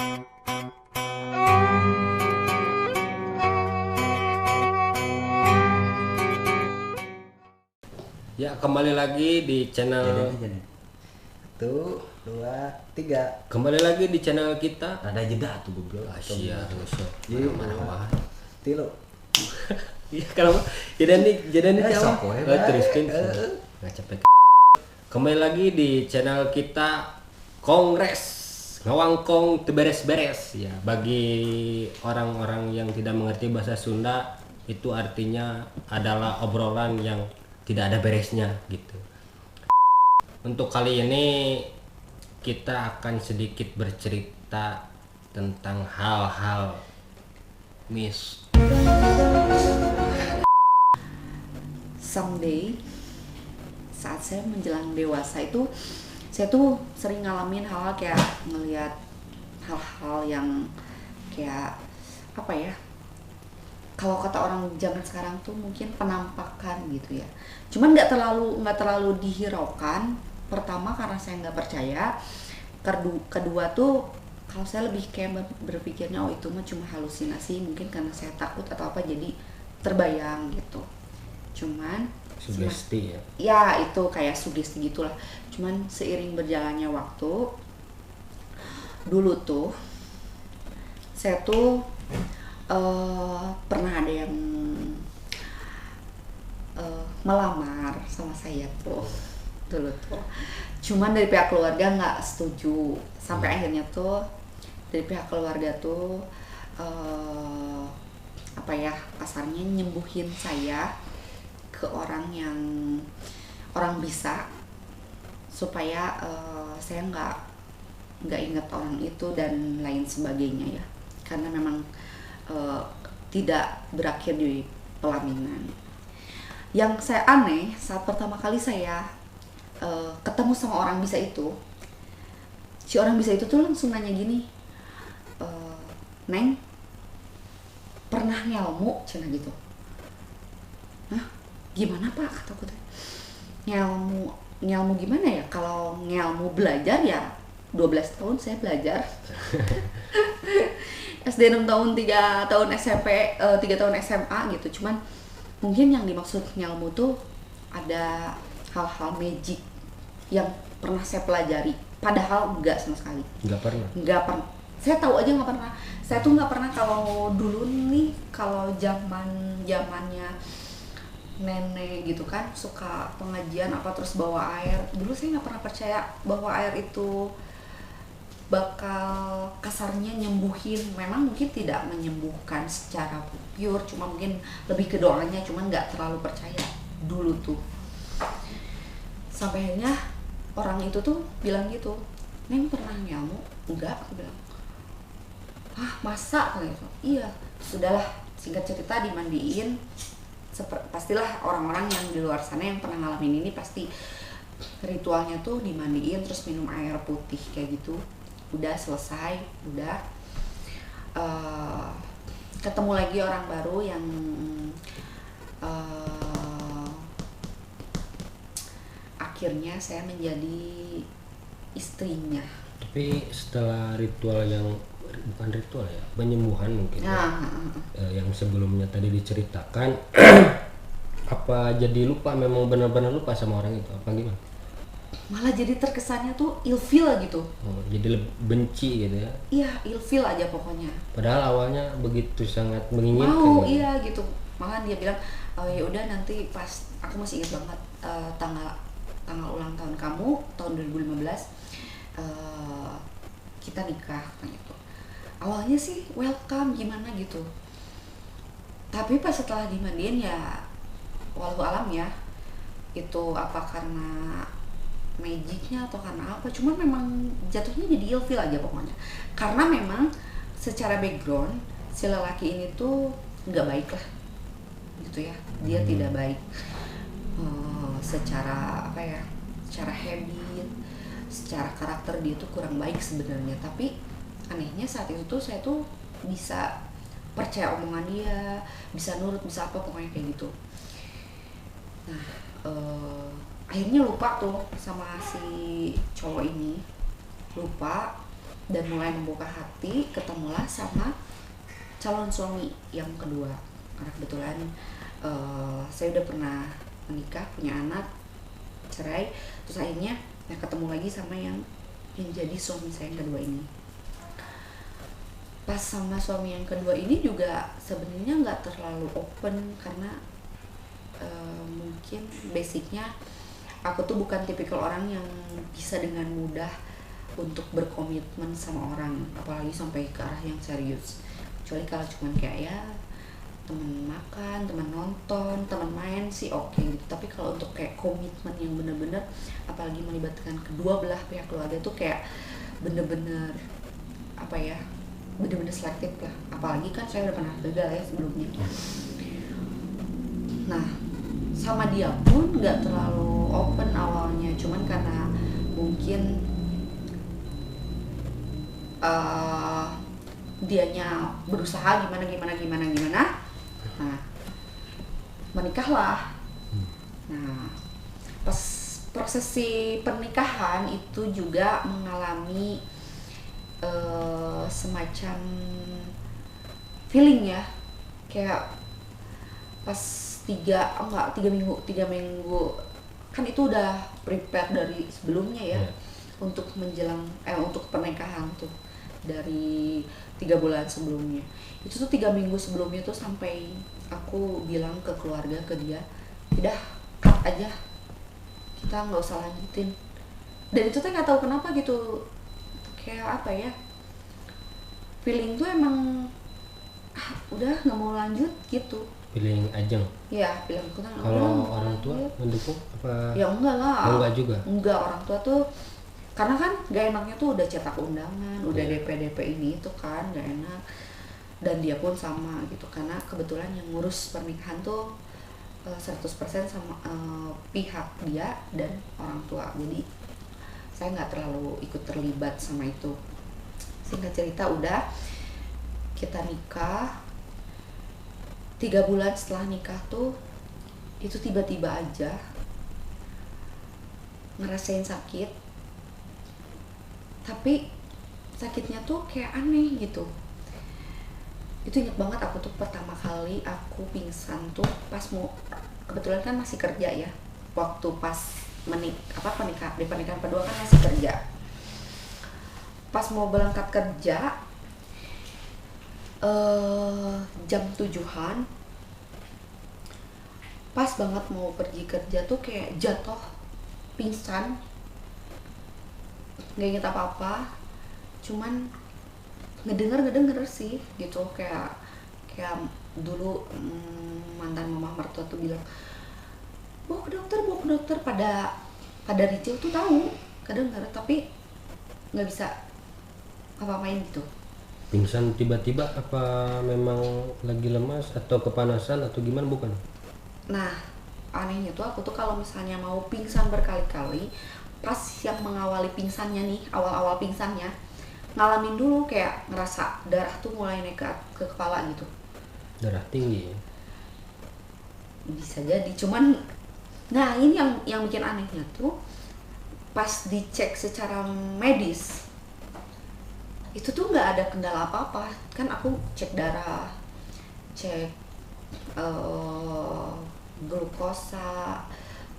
Ya, kembali lagi di channel Satu, dua, tiga. Kembali lagi di channel kita. Ada jeda tuh goblok. Asia Russo. Jadi Mana-mana. Tilo. Iya, kenapa? Jadi sok we, teruskan. Nggak capek. Kembali lagi di channel kita Kongres Ngawangkong Teberes-beres ya. Bagi orang-orang yang tidak mengerti bahasa Sunda, itu artinya adalah obrolan yang tidak ada beresnya gitu. Untuk kali ini kita akan sedikit bercerita tentang hal-hal someday saat saya menjelang dewasa itu saya tuh sering ngalamin hal-hal kayak ngelihat hal-hal yang kayak apa ya, kalau kata orang zaman sekarang tuh mungkin penampakan gitu ya, cuman nggak terlalu dihiraukan. Pertama karena saya nggak percaya, kedua tuh kalau saya lebih kayak berpikirnya oh itu mah cuma halusinasi, mungkin karena saya takut atau apa jadi terbayang gitu. Cuman sugesti ya. Ya itu kayak sugesti gitulah. Cuman seiring berjalannya waktu, dulu tuh saya tuh pernah ada yang melamar sama saya tuh dulu tuh. Cuman dari pihak keluarga nggak setuju. Sampai akhirnya tuh dari pihak keluarga tuh apa ya, kasarnya nyembuhin saya ke orang bisa, supaya saya nggak inget orang itu dan lain sebagainya ya, karena memang tidak berakhir di pelaminan. Yang saya aneh saat pertama kali saya ketemu sama orang bisa itu, si orang bisa itu tuh langsung nanya gini, Neng pernah ngelmu cina gitu. Hah, gimana Pak, kataku teh. Ngelmu gimana ya? Kalau ngelmu belajar ya 12 tahun saya belajar. SD 6 tahun, 3 tahun SMP, 3 tahun SMA gitu. Cuman mungkin yang dimaksud ngelmu tuh ada hal-hal magic yang pernah saya pelajari. Padahal enggak sama sekali. Enggak pernah. Saya tahu aja enggak pernah. Saya tuh enggak pernah. Kalau dulu nih, kalau zamannya nenek gitu kan suka pengajian apa terus bawa air. Dulu saya enggak pernah percaya bahwa air itu bakal kasarnya nyembuhin. Memang mungkin tidak menyembuhkan secara pure, cuma mungkin lebih ke doanya, cuman nggak terlalu percaya dulu tuh. Sampai akhirnya orang itu tuh bilang gitu, Neng pernah ngelmu? Enggak, aku bilang. Ah masa? Gitu. Iya, sudahlah, singkat cerita dimandiin. Pastilah orang-orang yang di luar sana yang pernah ngalamin ini pasti ritualnya tuh dimandiin terus minum air putih kayak gitu. Udah selesai, udah ketemu lagi orang baru yang akhirnya saya menjadi istrinya. Tapi setelah ritual yang bukan ritual ya, penyembuhan mungkin yang sebelumnya tadi diceritakan, apa jadi lupa, memang benar-benar lupa sama orang itu apa gimana? Malah jadi terkesannya tuh ilfil gitu. Jadi benci gitu ya? Iya, ilfil aja pokoknya. Padahal awalnya begitu sangat menginginkan. Mau iya gitu. Malah dia bilang, ya udah nanti pas, aku masih ingat banget tanggal ulang tahun kamu tahun 2015 kita nikah gitu. Awalnya sih welcome gimana gitu. Tapi pas setelah dimandiin ya walau alam ya, itu apa karena magicnya atau karena apa, cuman memang jatuhnya jadi ilfil aja pokoknya. Karena memang secara background si lelaki ini tuh nggak baik lah gitu ya, dia tidak baik secara apa ya, secara habit, secara karakter dia tuh kurang baik sebenarnya. Tapi anehnya saat itu tuh saya tuh bisa percaya omongan dia, bisa nurut, bisa apa pokoknya kayak gitu. Nah akhirnya lupa tuh sama si cowok ini, lupa. dan mulai membuka hati, ketemulah sama calon suami yang kedua. Karena kebetulan saya udah pernah menikah, punya anak, cerai, terus akhirnya ketemu lagi sama yang jadi suami saya yang kedua ini. Pas sama suami yang kedua ini juga sebenarnya nggak terlalu open karena mungkin basicnya aku tuh bukan tipikal orang yang bisa dengan mudah untuk berkomitmen sama orang, apalagi sampai ke arah yang serius. Kecuali kalau cuman kayak ya teman makan, teman nonton, teman main sih oke gitu. Tapi kalau untuk kayak komitmen yang bener-bener, apalagi melibatkan kedua belah pihak keluarga tuh kayak bener-bener apa ya, bener-bener selektif lah. Apalagi kan saya udah pernah gagal ya sebelumnya. Nah, sama dia pun nggak terlalu open awalnya, cuman karena mungkin dianya berusaha gimana. Nah, menikahlah. Nah, pas prosesi pernikahan itu juga mengalami semacam feeling ya, kayak pas 3 minggu kan itu udah prepare dari sebelumnya ya, untuk menjelang untuk pernikahan tuh dari 3 bulan sebelumnya. Itu tuh 3 minggu sebelumnya tuh sampai aku bilang ke keluarga, ke dia, udah cut aja, kita nggak usah lanjutin. Dan itu tuh nggak tahu kenapa gitu, kayak apa ya, feeling tuh emang udah nggak mau lanjut gitu. Feeling ajeng. Ya, bilang aku kan Kalau orang tua mendukung apa? ya enggak lah. Enggak juga. Enggak, orang tua tuh karena kan gak enaknya tuh udah cetak undangan, udah DP ini itu kan gak enak. Dan dia pun sama gitu, karena kebetulan yang ngurus pernikahan tuh 100% sama pihak dia dan orang tua. Jadi saya nggak terlalu ikut terlibat sama itu. Singkat cerita udah kita nikah. 3 bulan setelah nikah tuh itu tiba-tiba aja ngerasain sakit, tapi sakitnya tuh kayak aneh gitu. Itu inget banget, aku tuh pertama kali aku pingsan tuh pas mau, kebetulan kan masih kerja ya, waktu pas di pernikahan kedua kan masih kerja. Pas mau berangkat kerja jam 7-an, pas banget mau pergi kerja tuh kayak jatuh, pingsan, nggak inget apa-apa, cuman ngedenger sih gitu, kayak dulu mantan mama mertua tuh bilang bawa ke dokter, pada Ricil tuh tahu kedenger, tapi nggak bisa apa-apain gitu. Pingsan tiba-tiba apa memang lagi lemas atau kepanasan atau gimana, bukan? Nah, anehnya tuh aku tuh kalau misalnya mau pingsan berkali-kali, pas yang mengawali pingsannya nih, awal-awal pingsannya, ngalamin dulu kayak ngerasa darah tuh mulai naik ke kepala gitu. Darah tinggi. Bisa jadi, cuman nah ini yang bikin anehnya tuh pas dicek secara medis itu tuh nggak ada kendala apa-apa. Kan aku cek darah, cek glukosa,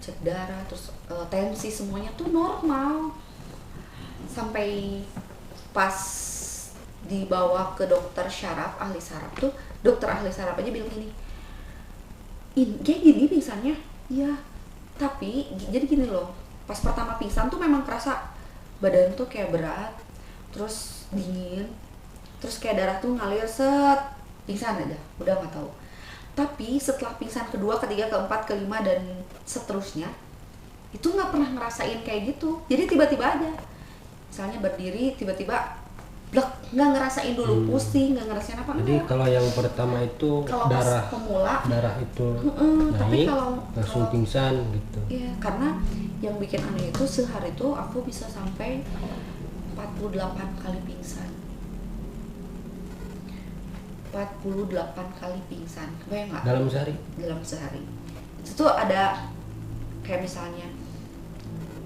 cek darah, terus tensi, semuanya tuh normal. Sampai pas dibawa ke dokter syaraf, ahli saraf tuh, dokter ahli saraf aja bilang gini, kayak gini pingsannya. Iya, tapi jadi gini loh, pas pertama pingsan tuh memang kerasa badan tuh kayak berat, terus dingin, terus kayak darah tuh ngalir set, pingsan aja, udah nggak tahu. Tapi setelah pingsan kedua, ketiga, keempat, kelima dan seterusnya, itu nggak pernah ngerasain kayak gitu. Jadi tiba-tiba aja, misalnya berdiri tiba-tiba blek, nggak ngerasain dulu pusing, nggak ngerasain apa. Jadi kalau yang pertama itu kalau darah itu tapi naik, kalau langsung pingsan gitu. Iya, karena yang bikin aneh itu sehari itu aku bisa sampai 48 kali pingsan. 48 kali pingsan, kebayang nggak? Dalam sehari? Dalam sehari. Itu tuh ada kayak misalnya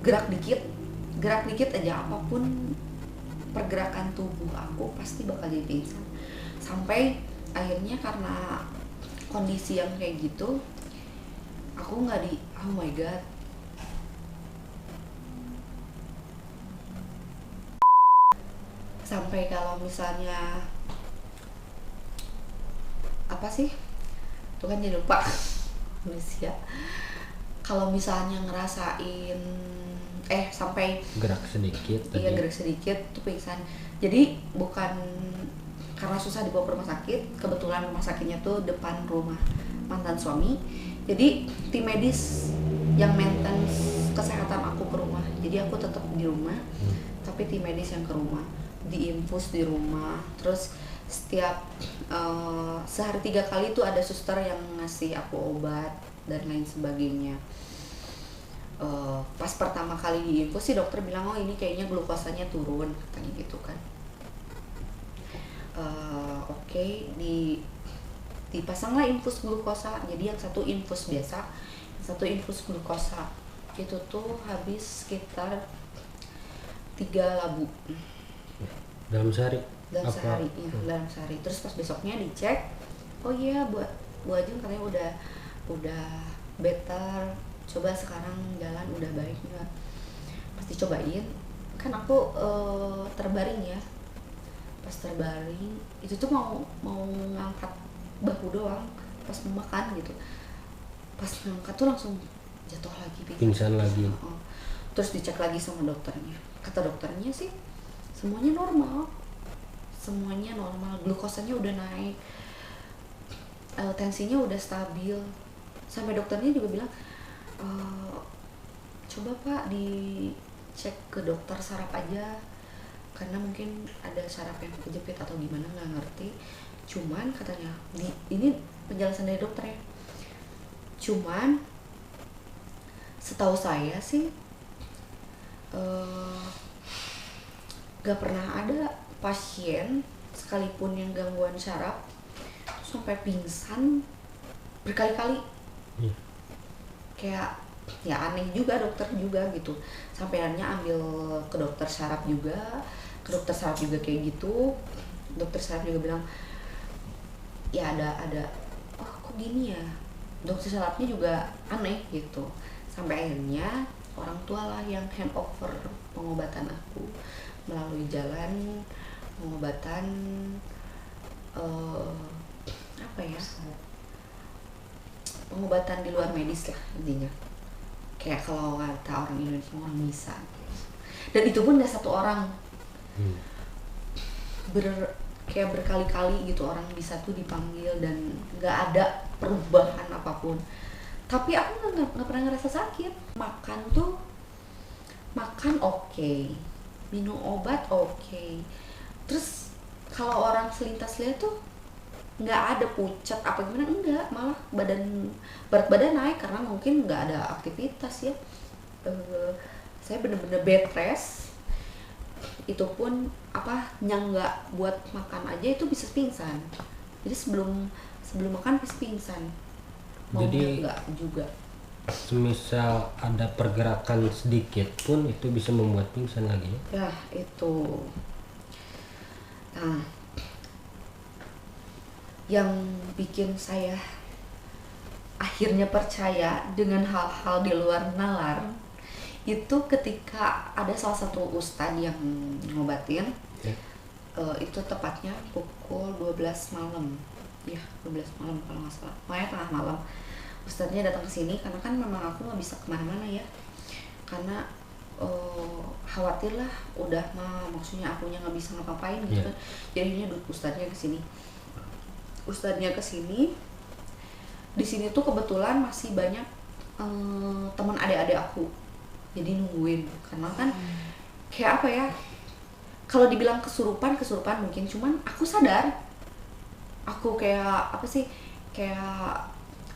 gerak dikit aja apapun pergerakan tubuh aku pasti bakal jadi pingsan. Sampai akhirnya karena kondisi yang kayak gitu, aku nggak oh my god, sampai kalau misalnya apa sih tuh kan jadi lupa Indonesia, kalau misalnya ngerasain sampai gerak sedikit iya tadi. gerak sedikit tuh pingsan. Jadi bukan karena susah dibawa ke rumah sakit, kebetulan rumah sakitnya tuh depan rumah mantan suami, jadi tim medis yang maintenance kesehatan aku ke rumah, jadi aku tetap di rumah tapi tim medis yang ke rumah, diinfus di rumah. Terus setiap sehari 3 kali tuh ada suster yang ngasih aku obat dan lain sebagainya. Pas pertama kali diinfus sih dokter bilang oh ini kayaknya glukosanya turun katanya gitu kan. Oke, dipasanglah infus glukosa. Jadi yang satu infus biasa, yang satu infus glukosa. Itu tuh habis sekitar 3 labu Dalam sehari. dalam sehari, ya, dalam sehari. Terus pas besoknya dicek, oh iya Bu Ajeng katanya udah better, coba sekarang jalan udah baik nggak? Pas dicobain, kan aku terbaring ya. Pas terbaring itu tuh mau ngangkat bahu doang pas mau makan gitu, pas ngangkat tuh langsung jatuh lagi Pingsan lagi. Terus dicek lagi sama dokternya, kata dokternya sih semuanya normal, glukosanya udah naik, tensinya udah stabil. Sampai dokternya juga bilang coba Pak dicek ke dokter saraf aja, karena mungkin ada saraf yang kejepit atau gimana, nggak ngerti. Cuman katanya ini penjelasan dari dokter ya, cuman setahu saya sih gak pernah ada pasien sekalipun yang gangguan saraf sampai pingsan berkali-kali. Kayak ya aneh juga dokter juga gitu, sampai akhirnya ambil ke dokter saraf juga kayak gitu. Dokter saraf juga bilang ya ada oh kok gini ya, dokter sarafnya juga aneh gitu. Sampai akhirnya orang tua lah yang handover pengobatan aku melalui jalan pengobatan pengobatan di luar medis lah intinya, kayak kalau kata orang Indonesia orang misa. Dan itu pun gak satu orang, kayak berkali-kali gitu orang bisa tuh dipanggil dan gak ada perubahan apapun. Tapi aku nggak pernah ngerasa sakit. Makan oke, minum obat oke. Terus kalau orang selintas lihat tuh nggak ada pucat apa gimana, enggak, malah berat badan naik karena mungkin nggak ada aktivitas ya. Saya bener-bener bed rest. Itu pun nggak buat makan aja itu bisa pingsan. Jadi sebelum makan bisa pingsan. Jadi enggak juga. Semisal ada pergerakan sedikit pun itu bisa membuat pingsan lagi ya? Ya itu. Nah, yang bikin saya akhirnya percaya dengan hal-hal di luar nalar itu ketika ada salah satu ustadz yang ngobatin. Itu tepatnya pukul 12 malam ya, 12 malam kalau nggak salah, pokoknya tengah malam. Ustadznya datang ke sini karena kan memang aku nggak bisa kemana-mana ya, karena khawatir lah, udah maksudnya akunya nggak bisa ngapain gitu. Jadinya ustadznya ke sini. Di sini tuh kebetulan masih banyak teman adik-adik aku, jadi nungguin. Karena kan kayak apa ya, kalau dibilang kesurupan mungkin, cuman aku sadar aku kayak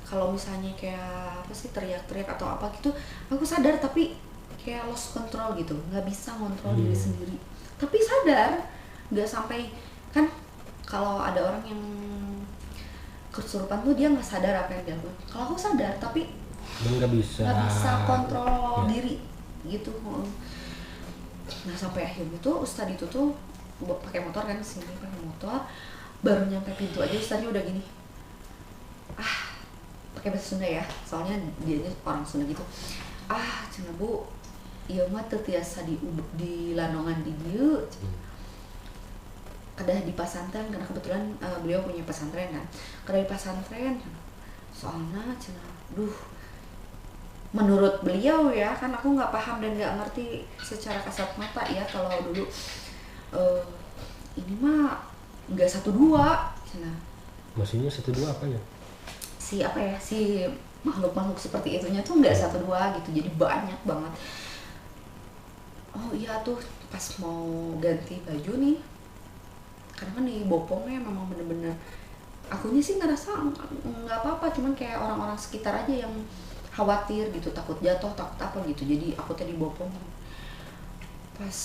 kalau misalnya kayak teriak-teriak atau apa gitu, aku sadar tapi kayak lost control gitu, nggak bisa ngontrol diri sendiri. Tapi sadar, nggak sampai, kan kalau ada orang yang kesurupan tuh dia nggak sadar apa yang dia lakukan. Kalau aku sadar tapi nggak bisa kontrol diri gitu. Nah sampai akhirnya tuh ustadz itu tuh pakai motor kan sini pakai motor, baru nyampe pintu aja ustaznya udah gini, pakai bahasa Sunda ya, soalnya dia orang Sunda gitu. Cenah bu, ieu mah teu tiasa di landongan di dieu. Kedah di pasantren karena kebetulan beliau punya pesantren kan. Kedah di pasantren. Soalnya cenah, menurut beliau ya, kan aku nggak paham dan nggak ngerti secara kasat mata ya kalau dulu ini mah nggak 1-2 cenah. Maksudnya 1-2 apanya? Si makhluk-makhluk seperti itunya tuh nggak 1-2 gitu, jadi banyak banget. Oh iya tuh pas mau ganti baju nih, karena kan di Bopongnya memang bener-bener akunya sih ngerasa nggak apa-apa, cuman kayak orang-orang sekitar aja yang khawatir gitu, takut jatuh, takut apa gitu, jadi aku tadi Bopong. Pas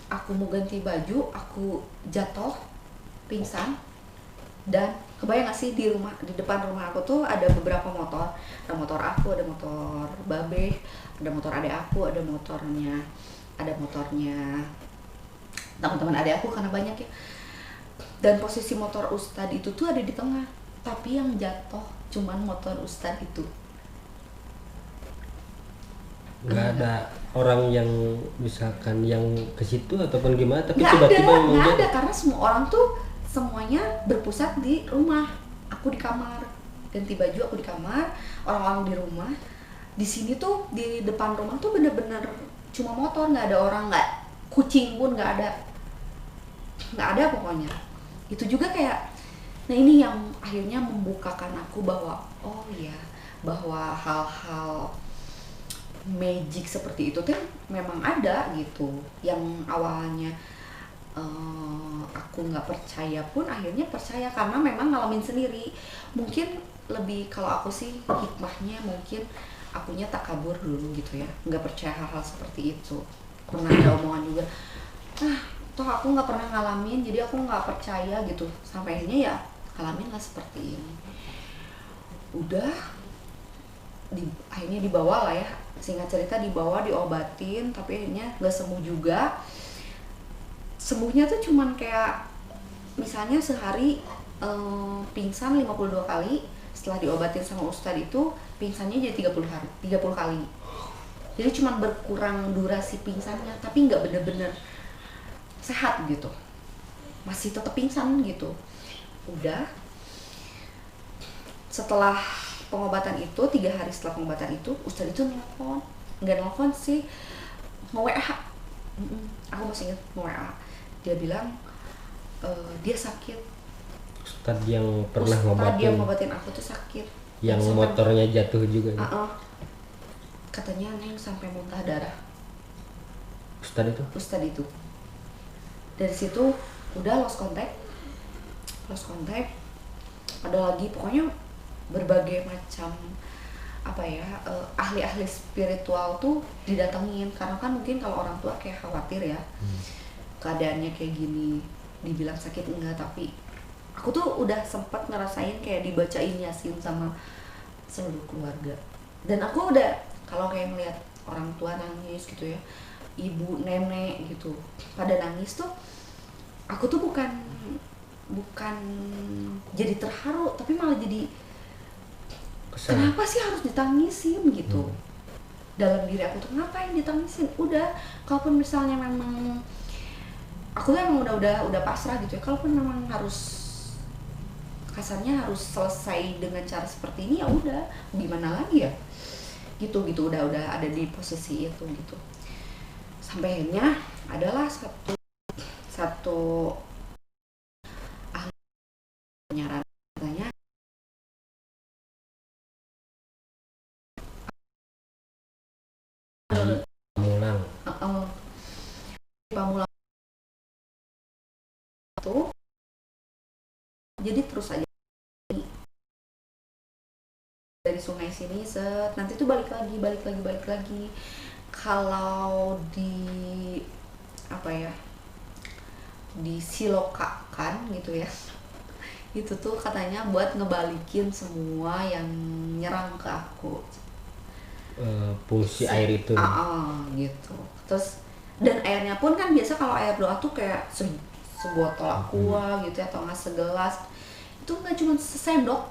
aku mau ganti baju, aku jatuh pingsan. Dan kebayang gak sih di depan rumah aku tuh ada beberapa motor, ada motor aku, ada motor Babe, ada motor adek aku, ada motornya teman-teman adek aku karena banyak ya. Dan posisi motor Ustad itu tuh ada di tengah, tapi yang jatuh cuman motor Ustad itu. Nggak ada orang yang misalkan yang ke situ ataupun gimana, tapi Nggak tiba-tiba ada, memang ada karena semua orang tuh semuanya berpusat di rumah. Aku di kamar, ganti baju aku di kamar, orang-orang di rumah. Di sini tuh di depan rumah tuh bener-bener cuma motor, nggak ada orang, nggak kucing pun nggak ada pokoknya. Itu juga kayak, nah ini yang akhirnya membukakan aku bahwa oh iya, bahwa hal-hal magic seperti itu tuh memang ada gitu, yang awalnya aku nggak percaya pun akhirnya percaya karena memang ngalamin sendiri. Mungkin lebih, kalau aku sih hikmahnya mungkin akunya takabur dulu gitu ya, nggak percaya hal-hal seperti itu. Pernah ada omongan juga, toh aku nggak pernah ngalamin jadi aku nggak percaya gitu, sampai akhirnya ya ngalamin lah seperti ini. Udah akhirnya dibawa lah ya, singkat cerita dibawa, diobatin, tapi akhirnya nggak sembuh juga. Sembuhnya tuh cuman kayak misalnya sehari pingsan 52 kali, setelah diobatin sama Ustadz itu pingsannya jadi 30 kali. Jadi cuman berkurang durasi pingsannya, tapi nggak bener-bener sehat gitu, masih tetap pingsan gitu. Udah setelah pengobatan itu, 3 hari setelah pengobatan itu, Ustadz itu nggak nelfon sih, nge-WA. Aku masih ingat nge-WA. Dia bilang dia sakit. Ustadz yang pernah dia ngobatin ngobatin aku tuh sakit. yang sampai, motornya jatuh juga ya? Katanya Neng sampai muntah darah. Ustadz itu. Dari situ udah lost contact. Ada lagi pokoknya berbagai macam ahli-ahli spiritual tuh didatengin, karena kan mungkin kalau orang tua kayak khawatir ya, keadaannya kayak gini, dibilang sakit enggak, tapi aku tuh udah sempat ngerasain kayak dibacain Yasin sama seluruh keluarga. Dan aku udah, kalau kayak ngeliat orang tua nangis gitu ya, ibu, nenek gitu pada nangis tuh, aku tuh bukan jadi terharu, tapi malah jadi kesel. Kenapa sih harus ditangisin gitu? Dalam diri aku tuh ngapain ditangisin? Udah, kalaupun misalnya memang aku tuh emang udah pasrah gitu ya, kalaupun memang harus kasarnya harus selesai dengan cara seperti ini, ya udah, gimana lagi ya? Gitu udah ada di posisi itu gitu. Sampai akhirnya adalah satu ahli penyaran katanya Pamulang tuh, jadi terus aja dari sungai sini nanti tuh balik lagi. Kalau disilokakan gitu ya, itu tuh katanya buat ngebalikin semua yang nyerang ke aku, fungsi air itu gitu. Terus dan airnya pun kan biasa kalau air doa tuh kayak sebotol aqua gitu atau nggak segelas, itu nggak cuma sesendok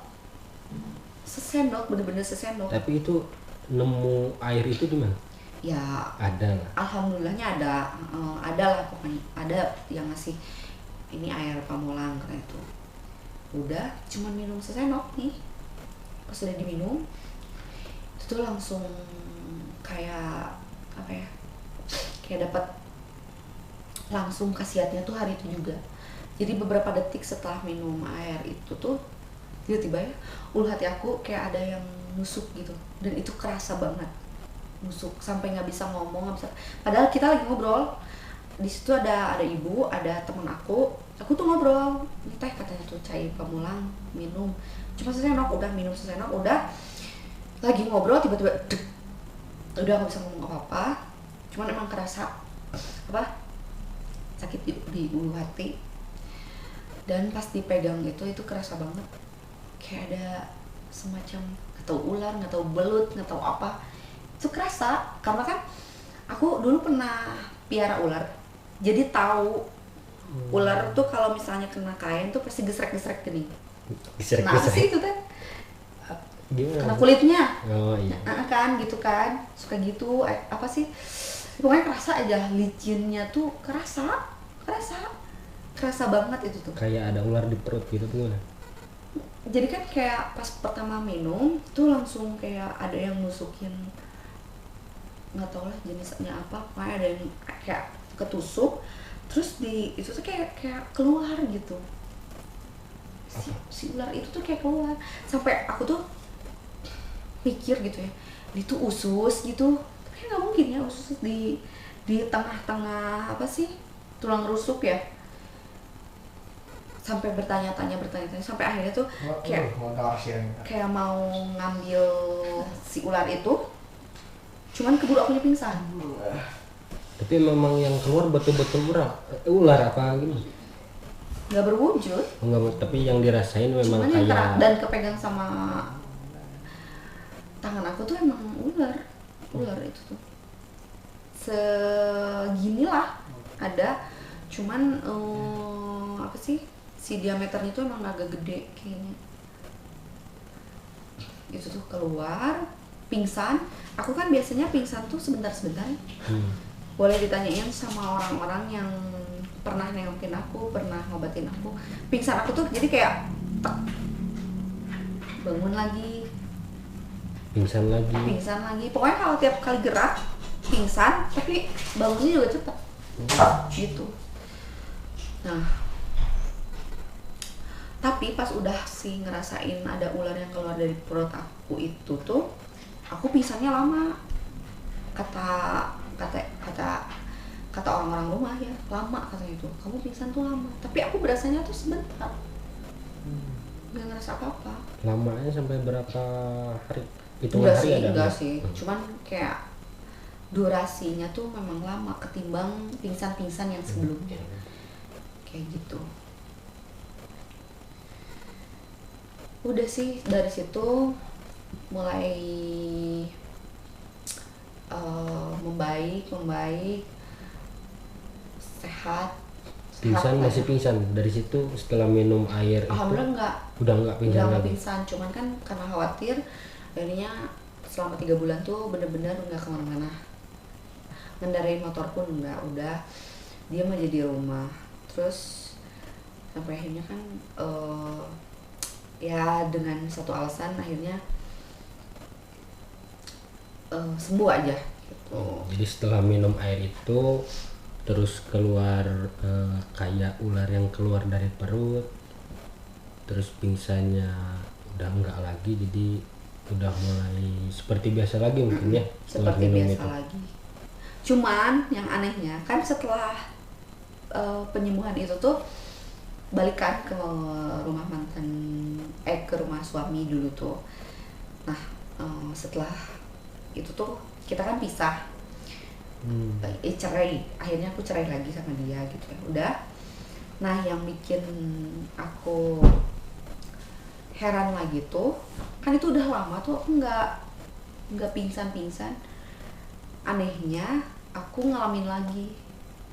bener-bener sesendok. Tapi itu nemu air itu di mana? Ya Ada lah. alhamdulillahnya ada lah, pokoknya ada yang ngasih ini air Pamulang kayak itu. Udah cuma minum sesendok nih, pas udah diminum itu tuh langsung kayak apa ya, kayak dapat langsung khasiatnya tuh hari itu juga. Jadi beberapa detik setelah minum air itu tuh tiba-tiba ya ulu hati aku kayak ada yang nusuk gitu, dan itu kerasa banget nusuk sampai nggak bisa ngomong, nggak bisa, padahal kita lagi ngobrol di situ, ada ibu, ada teman aku tuh ngobrol, ini teh katanya tuh cai Pamulang minum cuma sesendok, udah minum sesendok, udah lagi ngobrol tiba-tiba dek, udah nggak bisa ngomong apa-apa, cuman emang kerasa apa sakit di ulu hati. Dan pas dipegang itu kerasa banget kayak ada semacam nggak tahu ular, nggak tahu belut, nggak tahu apa, itu kerasa. Karena kan aku dulu pernah piara ular, jadi tahu ular tuh kalau misalnya kena kain tuh pasti gesrek-gesrek gini. Kenapa sih itu teh? Gimana? Kena kulitnya. Oh iya. Kan gitu kan, suka gitu, apa sih, pokoknya kerasa aja, licinnya tuh kerasa banget itu tuh. Kayak ada ular di perut gitu tuh gimana? Jadi kan kayak pas pertama minum tuh langsung kayak ada yang nusukin, nggak tau lah jenisnya apa, pokoknya ada yang kayak ketusuk, terus di itu tuh kayak keluar gitu, si ular itu tuh kayak keluar, sampai aku tuh pikir gitu ya, itu usus gitu, tapi nggak mungkin ya usus di tengah-tengah apa sih tulang rusuk ya. Sampai bertanya-tanya sampai akhirnya tuh kayak mau ngambil si ular itu, cuman keburu akunya pingsan. Tapi memang yang keluar betul-betul ular apa gimana? Nggak berwujud, Enggak, tapi yang dirasain memang cuman yang kayak dan kepegang sama tangan aku tuh emang ular itu tuh segini lah ada, cuman apa sih, si diameternya tuh emang agak gede kayaknya. Itu tuh keluar, pingsan. Aku kan biasanya pingsan tuh sebentar-sebentar. Boleh ditanyain sama orang-orang yang pernah nengokin aku, pernah ngobatin aku. Pingsan aku tuh jadi kayak tek, bangun lagi, pingsan lagi. Pokoknya kalau tiap kali gerak pingsan, tapi bangunnya juga cepet gitu. Nah, tapi pas udah sih ngerasain ada ular yang keluar dari perut aku itu tuh, aku pingsannya lama. Kata orang-orang rumah ya, lama katanya itu. Kamu pingsan tuh lama. Tapi aku berasanya tuh sebentar. Nggak ngerasa apa-apa. Lamanya sampai berapa hari? Hitungan hari ada? Enggak sih. Cuman kayak durasinya tuh memang lama ketimbang pingsan-pingsan yang sebelumnya. Kayak gitu. Udah sih dari situ mulai membaik, sehat. Pingsan masih pingsan dari situ setelah minum air itu? Alhamdulillah Udah nggak pingsan udah lagi? pingsan, cuman kan karena khawatir, akhirnya selama 3 bulan tuh bener-bener nggak kemana-mana, ngendarain motor pun nggak, udah diam aja di rumah. Terus sampai akhirnya kan ya dengan satu alasan akhirnya sembuh aja gitu. Jadi setelah minum air itu terus keluar kayak ular yang keluar dari perut, terus pingsannya udah enggak lagi, jadi udah mulai seperti biasa lagi mungkin ya setelah Seperti minum biasa itu. lagi. Cuman yang anehnya kan setelah penyembuhan itu tuh balikan ke rumah mantan, ke rumah suami dulu tuh. Nah setelah itu tuh kita kan pisah, cerai. Akhirnya aku cerai lagi sama dia gitu ya. Udah. Nah yang bikin aku heran lagi tuh, kan itu udah lama tuh aku nggak pingsan. Anehnya aku ngalamin lagi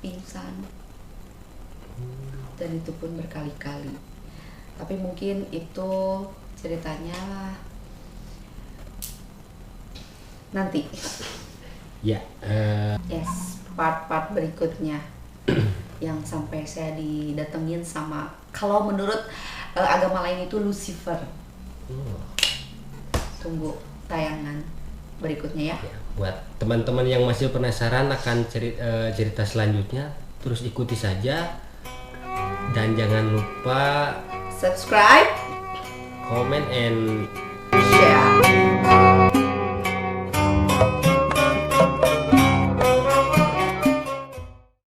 pingsan. dan itu pun berkali-kali. Tapi mungkin itu ceritanya nanti. Ya, Yes, part-part berikutnya yang sampai saya didatengin sama, kalau menurut agama lain itu Lucifer. Tunggu tayangan berikutnya ya. ya, buat teman-teman yang masih penasaran akan cerita selanjutnya, terus ikuti saja dan jangan lupa Subscribe, comment and share.